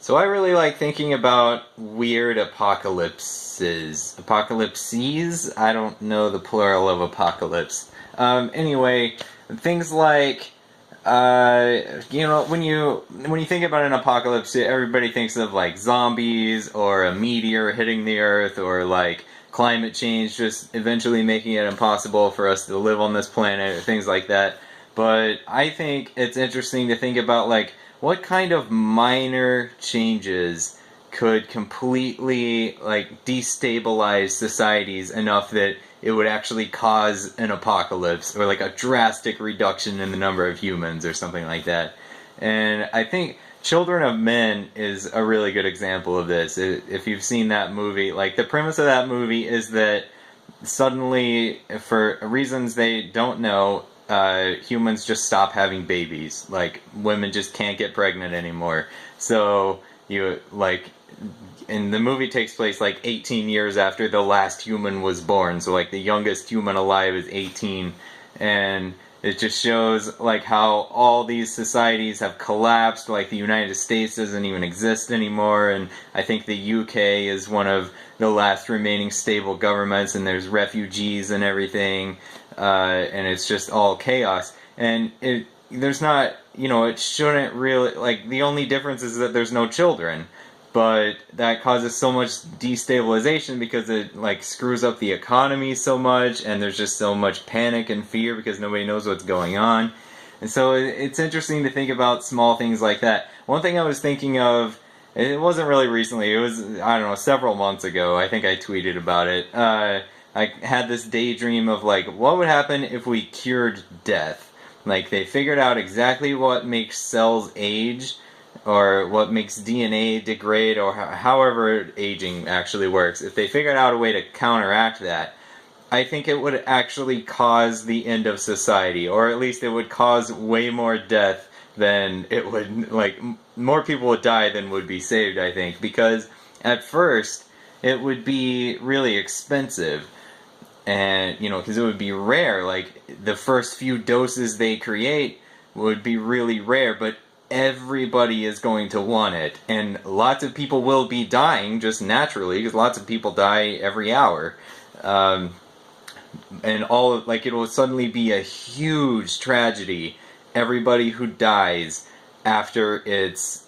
So I really like thinking about weird apocalypses. Apocalypses? I don't know the plural of apocalypse. Anyway, things like when you think about an apocalypse, everybody thinks of like zombies or a meteor hitting the earth or like climate change just eventually making it impossible for us to live on this planet or things like that. But I think it's interesting to think about like what kind of minor changes could completely like destabilize societies enough that it would actually cause an apocalypse or like a drastic reduction in the number of humans or something like that. And I think Children of Men is a really good example of this. If you've seen that movie, like the premise of that movie is that suddenly, for reasons they don't know, humans just stop having babies. Like women just can't get pregnant anymore. So you like, and the movie takes place like 18 years after the last human was born. So like the youngest human alive is 18, and it just shows like how all these societies have collapsed. Like the United States doesn't even exist anymore, and I think the UK is one of the last remaining stable governments, and there's refugees and everything, and it's just all chaos. And there's not, it shouldn't really, like, the only difference is that there's no children, but that causes so much destabilization because it like screws up the economy so much, and there's just so much panic and fear because nobody knows what's going on. And so it's interesting to think about small things like that. One thing I was thinking of, it wasn't really recently, it was, I don't know, several months ago, I think I tweeted about it. I had this daydream of like, what would happen if we cured death? Like, they figured out exactly what makes cells age, or what makes DNA degrade, or however aging actually works. If they figured out a way to counteract that, I think it would actually cause the end of society, or at least it would cause way more death than it would, like, more people would die than would be saved, I think, because at first it would be really expensive, and, because it would be rare, like, the first few doses they create would be really rare, but everybody is going to want it, and lots of people will be dying just naturally, because lots of people die every hour. And all like it will suddenly be a huge tragedy. Everybody who dies after it's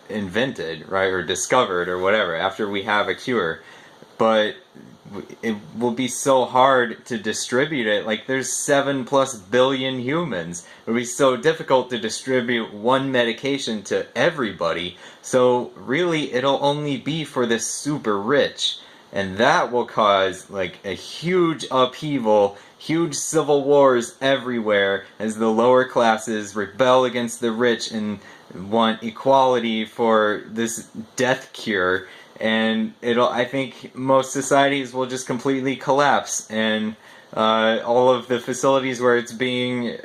invented, right, or discovered, or whatever, after we have a cure. But it will be so hard to distribute it. Like, there's 7+ billion humans. It would be so difficult to distribute one medication to everybody. So really, it'll only be for the super rich. And that will cause, like, a huge upheaval, huge civil wars everywhere as the lower classes rebel against the rich and want equality for this death cure. And I think most societies will just completely collapse, and all of the facilities where it's being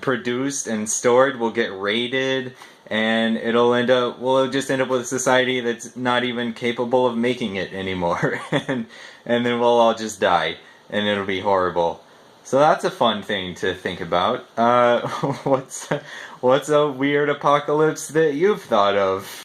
produced and stored will get raided, and we'll just end up with a society that's not even capable of making it anymore, and then we'll all just die, and it'll be horrible. So that's a fun thing to think about. What's a weird apocalypse that you've thought of?